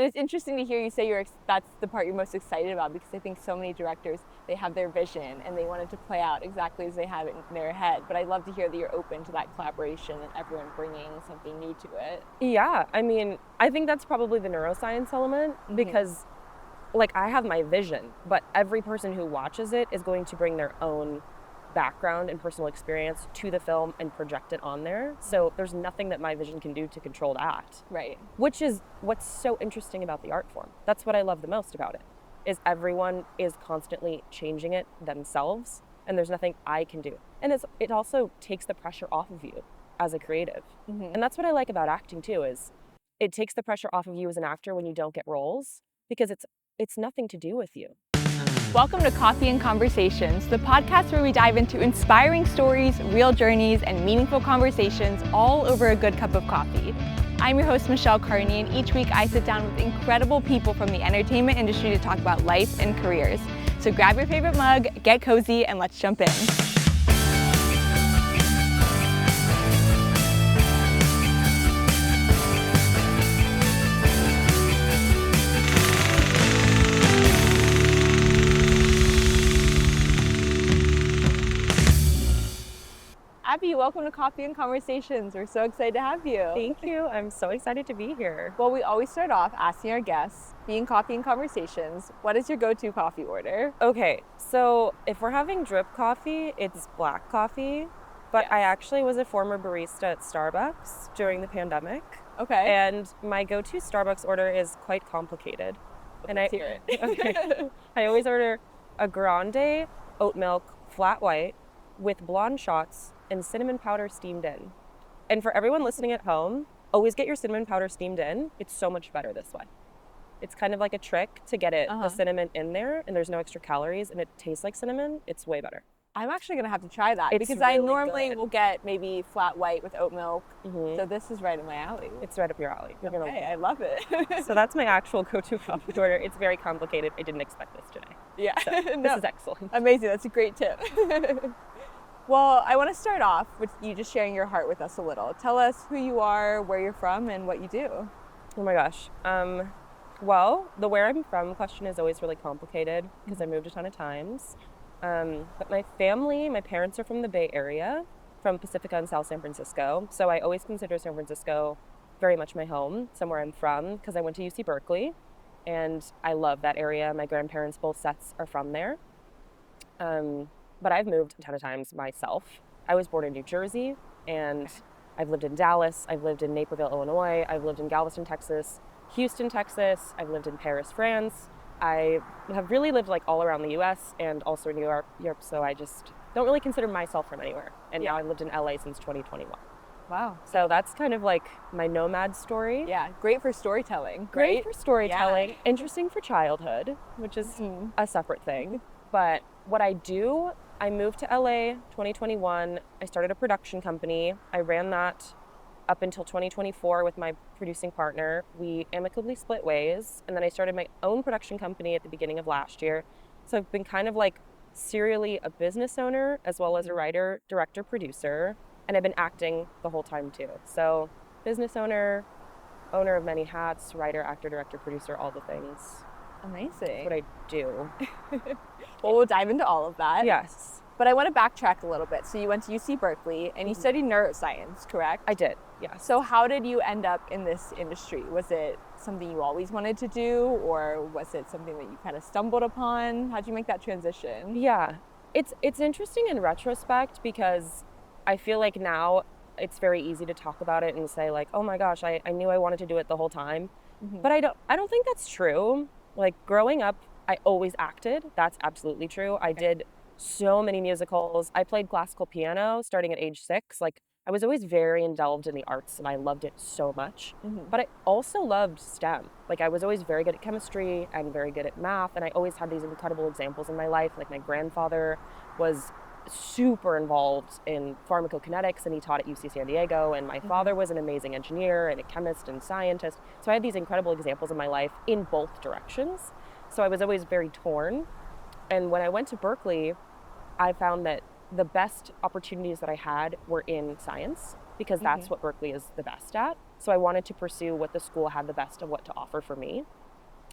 And it's interesting to hear you say that's the part you're most excited about, because I think so many directors, they have their vision and they want it to play out exactly as they have it in their head. But I love to hear that you're open to that collaboration and everyone bringing something new to it. Yeah, I mean, I think that's probably the neuroscience element, because like I have my vision, but every person who watches it is going to bring their own background and personal experience to the film and project it on there. So there's nothing that my vision can do to control that. Right. Which is what's so interesting about the art form. That's what I love the most about it, is everyone is constantly changing it themselves, and there's nothing I can do. And it also takes the pressure off of you as a creative. And that's what I like about acting too, is it takes the pressure off of you as an actor when you don't get roles, because it's nothing to do with you. Welcome to Coffee and Conversations, the podcast where we dive into inspiring stories, real journeys, and meaningful conversations all over a good cup of coffee. I'm your host, Michelle Carney, and each week I sit down with incredible people from the entertainment industry to talk about life and careers. So grab your favorite mug, get cozy, and let's jump in. Abby, welcome to Coffee and Conversations. We're so excited to have you. Thank you. I'm so excited to be here. Well, we always start off asking our guests, being Coffee and Conversations, what is your go-to coffee order? Okay, so if we're having drip coffee, it's black coffee, but I actually was a former barista at Starbucks during the pandemic. Okay. And my go-to Starbucks order is quite complicated. Let's hear it. Okay. I always order a grande oat milk flat white with blonde shots and cinnamon powder steamed in. And for everyone listening at home, always get your cinnamon powder steamed in. It's so much better this way. It's kind of like a trick to get the cinnamon in there, and there's no extra calories, and it tastes like cinnamon. It's way better. I'm actually going to have to try that, because really I normally good. will get maybe flat white with oat milk. So this is right in my alley. It's right up your alley. You're gonna I love it. So that's my actual go-to coffee order. It's very complicated. I didn't expect this today. Yeah. So this is excellent. Amazing. That's a great tip. Well, I want to start off with you just sharing your heart with us a little. Tell us who you are, where you're from, and what you do. Oh my gosh. Well, the where I'm from question is always really complicated, because I moved a ton of times. But my family, my parents are from the Bay Area, from Pacifica and South San Francisco. So I always consider San Francisco very much my home, somewhere I'm from, because I went to UC Berkeley, and I love that area. My grandparents, both sets, are from there. But I've moved a ton of times myself. I was born in New Jersey, and I've lived in Dallas. I've lived in Naperville, Illinois. I've lived in Galveston, Texas, Houston, Texas. I've lived in Paris, France. I have really lived like all around the US and also in Europe. So I just don't really consider myself from anywhere. And now I've lived in LA since 2021. Wow. So that's kind of like my nomad story. Yeah, great for storytelling. Great right? for storytelling. Yeah. Interesting for childhood, which is a separate thing. But what I do, I moved to LA 2021. I started a production company. I ran that up until 2024 with my producing partner. We amicably split ways, and then I started my own production company at the beginning of last year. So I've been kind of like serially a business owner as well as a writer, director, producer, and I've been acting the whole time too. So business owner, owner of many hats, writer, actor, director, producer, all the things. Amazing. That's what I do. Well, we'll dive into all of that. Yes. But I want to backtrack a little bit. So you went to UC Berkeley and you studied neuroscience, correct? I did, yes. So how did you end up in this industry? Was it something you always wanted to do, or was it something that you kind of stumbled upon? How'd you make that transition? Yeah, it's interesting in retrospect, because I feel like now it's very easy to talk about it and say like, oh my gosh, I knew I wanted to do it the whole time. But I don't think that's true. Like growing up, I always acted. That's absolutely true. I did so many musicals. I played classical piano starting at age 6. Like I was always very indulged in the arts, and I loved it so much. But I also loved STEM. Like I was always very good at chemistry and very good at math, and I always had these incredible examples in my life. Like my grandfather was super involved in pharmacokinetics, and he taught at UC San Diego, and my father was an amazing engineer and a chemist and scientist. So I had these incredible examples in my life in both directions. So I was always very torn. And when I went to Berkeley, I found that the best opportunities that I had were in science. because that's what Berkeley is the best at. So I wanted to pursue what the school had the best of what to offer for me.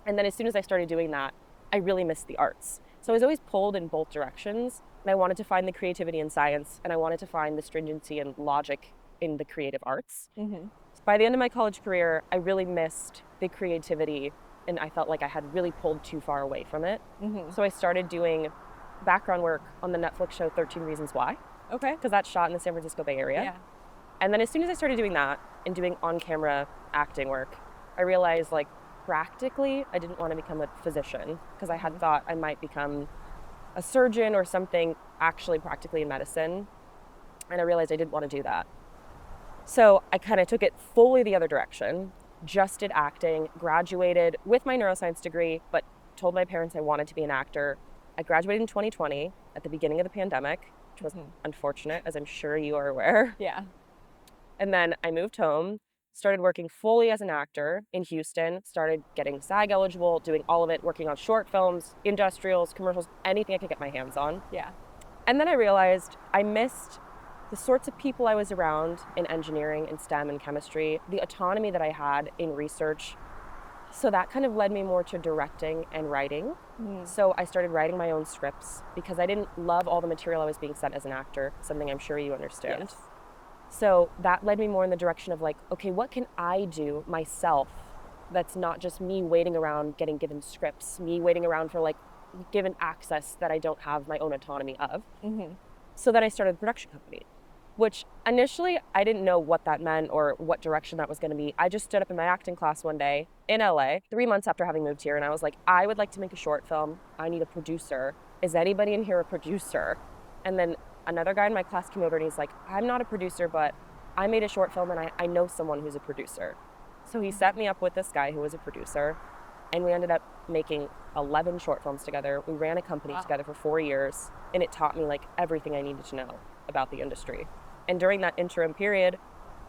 And then as soon as I started doing that, I really missed the arts. So I was always pulled in both directions, and I wanted to find the creativity in science, and I wanted to find the stringency and logic in the creative arts. By the end of my college career, I really missed the creativity, and I felt like I had really pulled too far away from it. So I started doing background work on the Netflix show 13 Reasons Why. Okay. Because that's shot in the San Francisco Bay Area. Yeah. And then as soon as I started doing that and doing on-camera acting work, I realized like practically I didn't want to become a physician, because I had thought I might become a surgeon or something actually practically in medicine. And I realized I didn't want to do that. So I kind of took it fully the other direction, just did acting, graduated with my neuroscience degree, but told my parents I wanted to be an actor. I graduated in 2020 at the beginning of the pandemic, which was unfortunate, as I'm sure you are aware. Yeah. And then I moved home, started working fully as an actor in Houston, started getting SAG eligible, doing all of it, working on short films, industrials, commercials, anything I could get my hands on. Yeah. And then I realized I missed the sorts of people I was around in engineering and STEM and chemistry, the autonomy that I had in research. So that kind of led me more to directing and writing. So I started writing my own scripts because I didn't love all the material I was being sent as an actor, something I'm sure you understand. Yes. So that led me more in the direction of like, okay, what can I do myself that's not just me waiting around getting given scripts, me waiting around for like given access that I don't have my own autonomy of. So then I started a production company, which initially I didn't know what that meant or what direction that was going to be. I just stood up in my acting class one day in LA, 3 months after having moved here, and I was like, I would like to make a short film. I need a producer. Is anybody in here a producer? And then another guy in my class came over and he's like, I'm not a producer, but I made a short film and I know someone who's a producer. So he set me up with this guy who was a producer, and we ended up making 11 short films together. We ran a company together for 4 years, and it taught me like everything I needed to know about the industry. And during that interim period,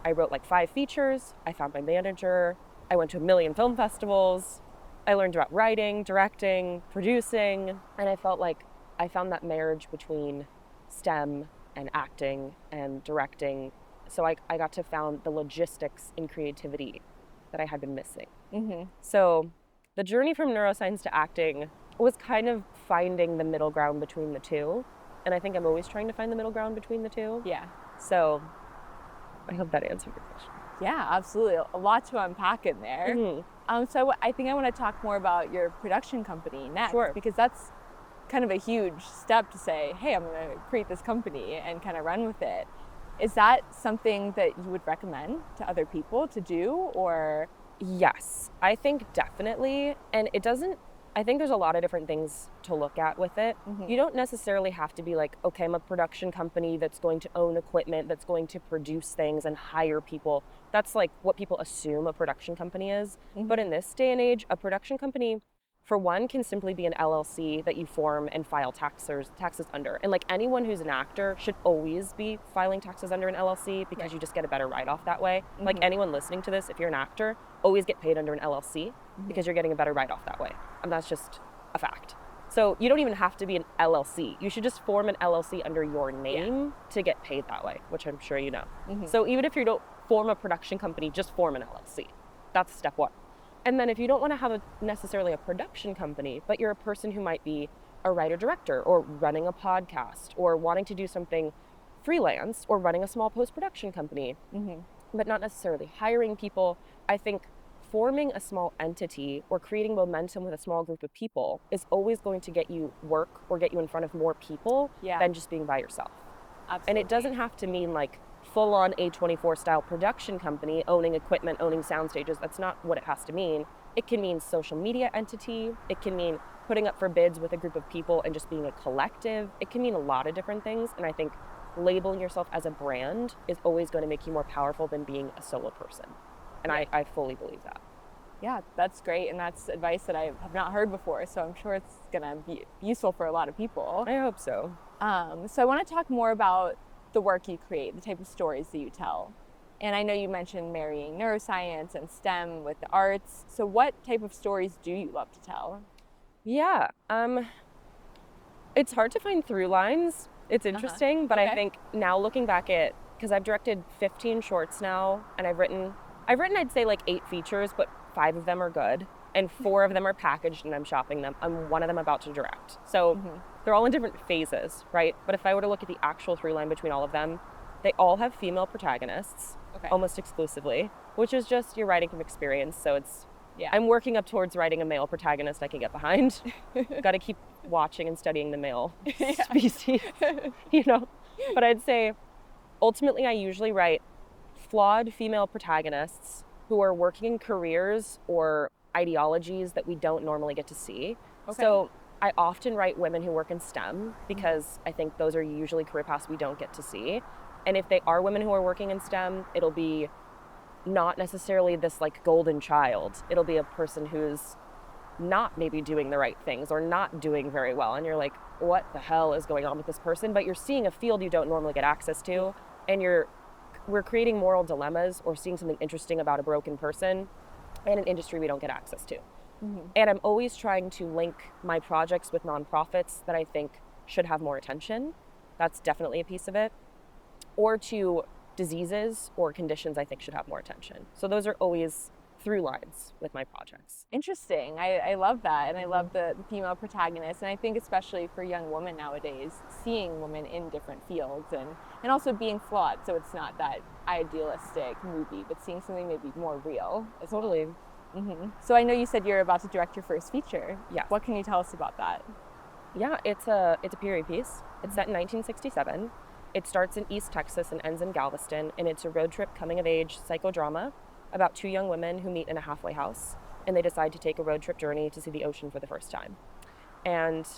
I wrote like 5 features. I found my manager. I went to 1 million film festivals. I learned about writing, directing, producing, and I felt like I found that marriage between STEM and acting and directing. So I got to found the logistics and creativity that I had been missing. So the journey from neuroscience to acting was kind of finding the middle ground between the two. And I think I'm always trying to find the middle ground between the two. Yeah. So I hope that answered your question. Yeah, absolutely. A lot to unpack in there. So I think I want to talk more about your production company next, because that's kind of a huge step to say, hey, I'm going to create this company and kind of run with it. Is that something that you would recommend to other people to do, or? Yes, I think definitely. And I think there's a lot of different things to look at with it. You don't necessarily have to be like, okay, I'm a production company that's going to own equipment, that's going to produce things and hire people. That's like what people assume a production company is. But in this day and age, a production company, for one, can simply be an LLC that you form and file taxes under. And like anyone who's an actor should always be filing taxes under an LLC, because you just get a better write-off that way. Like anyone listening to this, if you're an actor, always get paid under an LLC because you're getting a better write-off that way. And that's just a fact. So you don't even have to be an LLC. You should just form an LLC under your name to get paid that way, which I'm sure you know. So even if you don't form a production company, just form an LLC. That's step one. And then if you don't want to have necessarily a production company, but you're a person who might be a writer-director or running a podcast or wanting to do something freelance or running a small post-production company, but not necessarily hiring people, I think forming a small entity or creating momentum with a small group of people is always going to get you work or get you in front of more people than just being by yourself. Absolutely. And it doesn't have to mean like full-on A24 style production company, owning equipment, owning sound stages. That's not what it has to mean. It can mean social media entity. It can mean putting up for bids with a group of people and just being a collective. It can mean a lot of different things. And I think labeling yourself as a brand is always going to make you more powerful than being a solo person. And I fully believe that. Yeah, that's great. And that's advice that I have not heard before. So I'm sure it's going to be useful for a lot of people. I hope so. So I want to talk more about the work you create, the type of stories that you tell. And I know you mentioned marrying neuroscience and STEM with the arts. So what type of stories do you love to tell? Yeah, it's hard to find through lines. It's interesting, but I think now looking back at because I've directed 15 shorts now, and I've written I'd say like 8 features, but 5 of them are good, and 4 of them are packaged and I'm shopping them. I'm one of them about to direct. So they're all in different phases, right? But if I were to look at the actual through line between all of them, they all have female protagonists, almost exclusively, which is just you're writing from experience. So it's, I'm working up towards writing a male protagonist I can get behind. Got to keep watching and studying the male species, you know? But I'd say ultimately I usually write flawed female protagonists who are working in careers or ideologies that we don't normally get to see. So I often write women who work in STEM because I think those are usually career paths we don't get to see. And if they are women who are working in STEM, it'll be not necessarily this like golden child. It'll be a person who's not maybe doing the right things or not doing very well. And you're like, what the hell is going on with this person? But you're seeing a field you don't normally get access to, and we're creating moral dilemmas or seeing something interesting about a broken person in an industry we don't get access to. And I'm always trying to link my projects with nonprofits that I think should have more attention. That's definitely a piece of it. Or to diseases or conditions I think should have more attention. So those are always through lines with my projects. Interesting. I love that. And I love the female protagonist. And I think especially for young women nowadays, seeing women in different fields and also being flawed. So it's not that idealistic movie, but seeing something maybe more real. Totally. So I know you said you're about to direct your first feature. Yeah. What can you tell us about that? Yeah, it's a period piece. It's set in 1967. It starts in East Texas and ends in Galveston, and it's a road trip coming of age psychodrama about 2 young women who meet in a halfway house, and they decide to take a road trip journey to see the ocean for the first time. And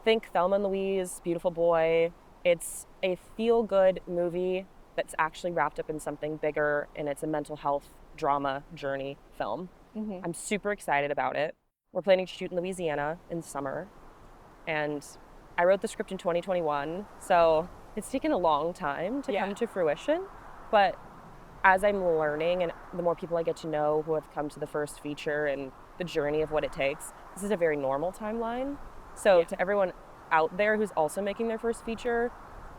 think Thelma and Louise, Beautiful Boy. It's a feel-good movie that's actually wrapped up in something bigger, and it's a mental health drama journey film. I'm super excited about it. We're planning to shoot in Louisiana in summer, and I wrote the script in 2021, so it's taken a long time to come to fruition, but as I'm learning and the more people I get to know who have come to the first feature and the journey of what it takes, this is a very normal timeline. So to everyone out there who's also making their first feature,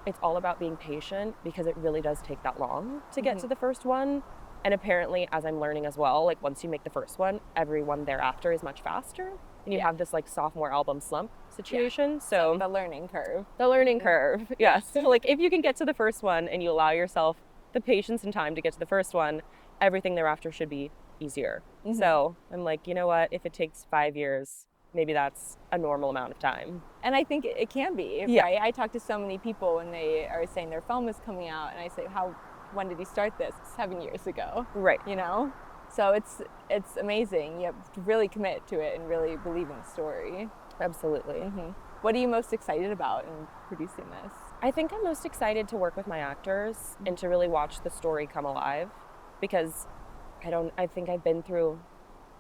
it's all about being patient because it really does take that long to get to the first one. And apparently, as I'm learning as well, like once you make the first one, everyone thereafter is much faster. And you have this like sophomore album slump situation. So the learning curve. The learning curve, yes. So like if you can get to the first one and you allow yourself the patience and time to get to the first one, everything thereafter should be easier. So I'm like, you know what? If it takes 5 years, maybe that's a normal amount of time. And I think it can be, right? I talk to so many people when they are saying their film is coming out, and I say, when did you start this? 7 years ago. Right. You know? So it's amazing. You have to really commit to it and really believe in the story. Absolutely. What are you most excited about in producing this? I think I'm most excited to work with my actors and to really watch the story come alive, because I think I've been through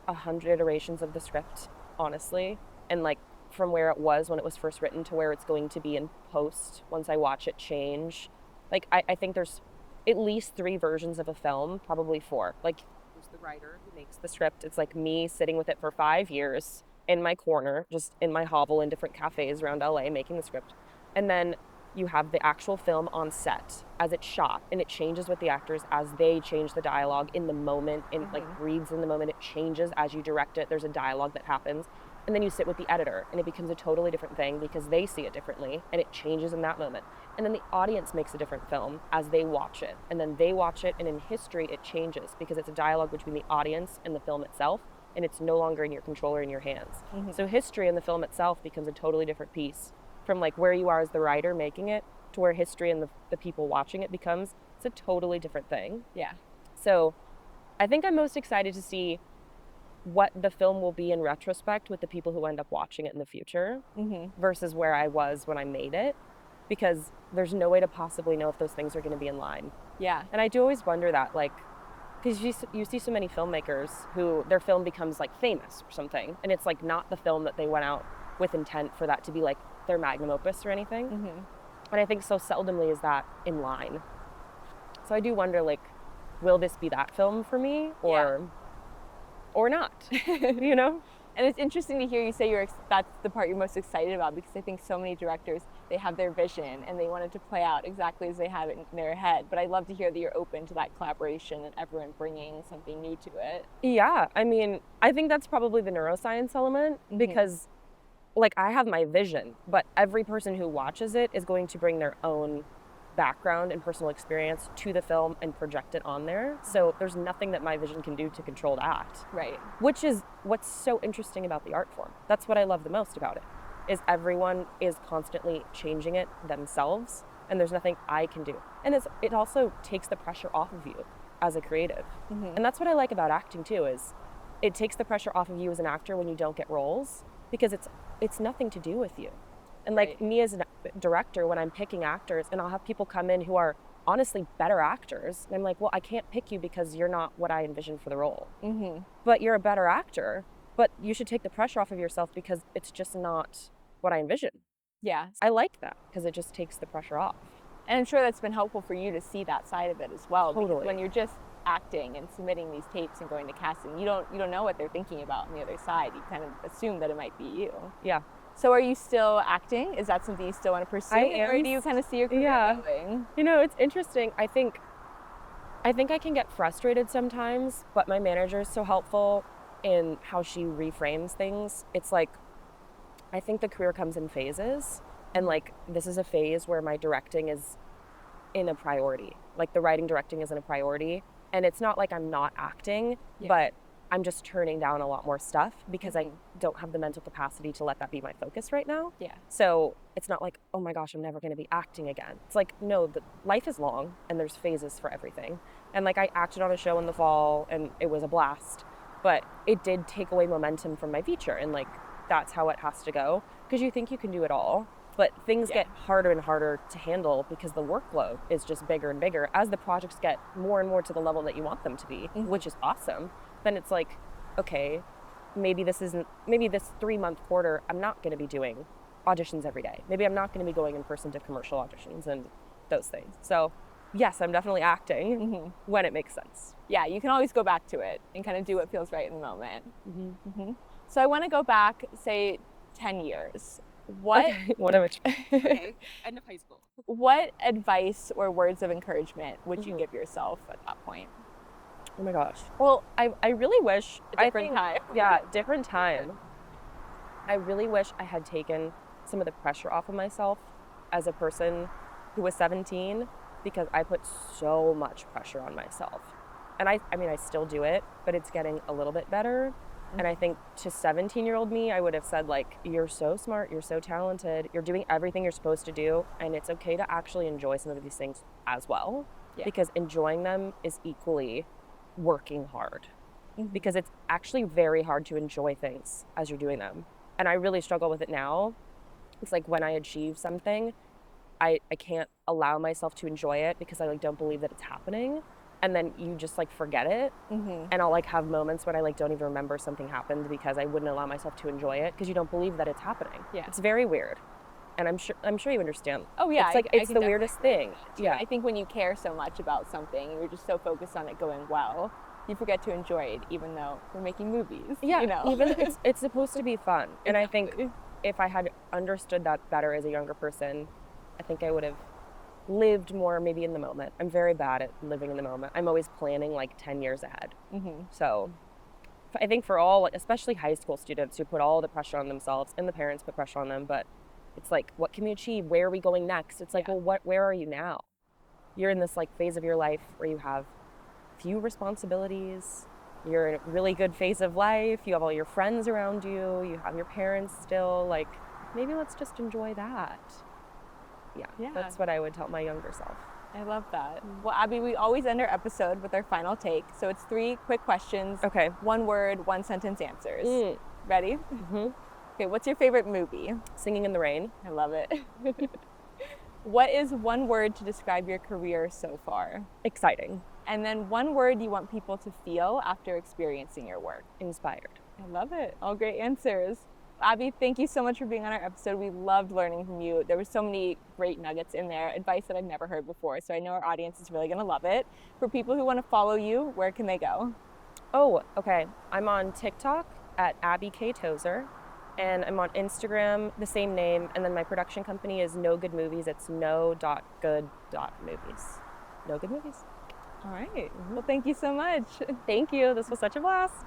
100 iterations of the script, honestly, and like from where it was when it was first written to where it's going to be in post once I watch it change. Like I think there's at least 3 versions of a film, probably 4. Like there's the writer who makes the script. It's like me sitting with it for 5 years in my corner, just in my hovel in different cafes around LA making the script. And then you have the actual film on set as it's shot, and it changes with the actors as they change the dialogue in the moment, and like breathes in the moment. It changes as you direct it. There's a dialogue that happens. And then you sit with the editor, and it becomes a totally different thing because they see it differently, and it changes in that moment. And then the audience makes a different film as they watch it. And then they watch it, and in history, it changes because it's a dialogue between the audience and the film itself, and it's no longer in your control or in your hands. So history in the film itself becomes a totally different piece from like where you are as the writer making it to where history and the people watching it becomes. It's a totally different thing. Yeah. So I think I'm most excited to see what the film will be in retrospect with the people who end up watching it in the future versus where I was when I made it, because there's no way to possibly know if those things are going to be in line. Yeah. And I do always wonder that, like, because you see so many filmmakers who their film becomes like famous or something, and it's like not the film that they went out with intent for that to be like their magnum opus or anything. And I think so seldomly is that in line. So I do wonder, like, will this be that film for me or not, you know? And it's interesting to hear you say that's the part you're most excited about, because I think so many directors, they have their vision and they want it to play out exactly as they have it in their head. But I love to hear that you're open to that collaboration and everyone bringing something new to it. Yeah, I mean, I think that's probably the neuroscience element, because like I have my vision, but every person who watches it is going to bring their own background and personal experience to the film and project it on there. So there's nothing that my vision can do to control that. Right. Which is what's so interesting about the art form. That's what I love the most about it, is everyone is constantly changing it themselves, and there's nothing I can do. And it also takes the pressure off of you as a creative. And that's what I like about acting too, is it takes the pressure off of you as an actor when you don't get roles, because it's nothing to do with you. And like me as a director, when I'm picking actors, and I'll have people come in who are honestly better actors, and I'm like, well, I can't pick you because you're not what I envisioned for the role. But you're a better actor, but you should take the pressure off of yourself because it's just not what I envisioned. Yeah. I like that because it just takes the pressure off. And I'm sure that's been helpful for you to see that side of it as well. Totally. Because when you're just acting and submitting these tapes and going to casting, you don't know what they're thinking about on the other side. You kind of assume that it might be you. Yeah. So are you still acting? Is that something you still want to pursue? I am. Or do you kind of see your career going? You know, it's interesting. I think I can get frustrated sometimes, but my manager is so helpful in how she reframes things. It's like, I think the career comes in phases, and like this is a phase where my directing is in a priority. Like the writing directing isn't a priority, and it's not like I'm not acting, but I'm just turning down a lot more stuff because I don't have the mental capacity to let that be my focus right now. Yeah. So it's not like, oh my gosh, I'm never going to be acting again. It's like, no, life is long and there's phases for everything. And like I acted on a show in the fall and it was a blast, but it did take away momentum from my feature. And like, that's how it has to go, because you think you can do it all. But things get harder and harder to handle because the workload is just bigger and bigger as the projects get more and more to the level that you want them to be, which is awesome. Then it's like, okay, maybe this 3-month quarter, I'm not going to be doing auditions every day. Maybe I'm not going to be going in person to commercial auditions and those things. So yes, I'm definitely acting when it makes sense. Yeah, you can always go back to it and kind of do what feels right in the moment. So I want to go back, say, 10 years. What am I? End of high school. What advice or words of encouragement would you give yourself at that point? Oh my gosh. Well, I really wish Different time. Yeah, different time. I really wish I had taken some of the pressure off of myself as a person who was 17, because I put so much pressure on myself. And I mean, I still do it, but it's getting a little bit better. And I think to 17-year-old me, I would have said, like, you're so smart, you're so talented, you're doing everything you're supposed to do, and it's okay to actually enjoy some of these things as well, because enjoying them is equally working hard, because it's actually very hard to enjoy things as you're doing them. And I really struggle with it now. It's like when I achieve something, I can't allow myself to enjoy it because I like don't believe that it's happening. And then you just like forget it. And I'll like have moments when I like don't even remember something happened because I wouldn't allow myself to enjoy it because you don't believe that it's happening. It's very weird. And I'm sure you understand. Oh yeah. It's like, it's the weirdest thing. Yeah. I think when you care so much about something, you're just so focused on it going well, you forget to enjoy it, even though we're making movies. Yeah. You know? Even it's supposed to be fun. And I think if I had understood that better as a younger person, I think I would have lived more maybe in the moment. I'm very bad at living in the moment. I'm always planning like 10 years ahead. So I think for all, especially high school students who put all the pressure on themselves, and the parents put pressure on them, but it's like, what can we achieve? Where are we going next? It's like, well, where are you now? You're in this like phase of your life where you have few responsibilities. You're in a really good phase of life. You have all your friends around you. You have your parents still. Like, maybe let's just enjoy that. Yeah, that's what I would tell my younger self. I love that. Well, Abby, we always end our episode with our final take. So it's 3 quick questions. Okay. 1 word, 1 sentence answers. Ready? Okay, what's your favorite movie? Singing in the Rain. I love it. What is 1 word to describe your career so far? Exciting. And then 1 word you want people to feel after experiencing your work? Inspired. I love it. All great answers. Abby, thank you so much for being on our episode. We loved learning from you. There were so many great nuggets in there, advice that I've never heard before. So I know our audience is really going to love it. For people who want to follow you, where can they go? Oh, okay. I'm on TikTok at Abby Tozer. And I'm on Instagram, the same name. And then my production company is No Good Movies. It's no.good.movies. No Good Movies. All right. Well, thank you so much. Thank you. This was such a blast.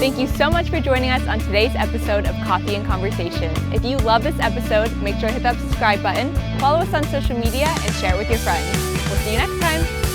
Thank you so much for joining us on today's episode of Coffee and Conversation. If you love this episode, make sure to hit that subscribe button, follow us on social media, and share it with your friends. We'll see you next time.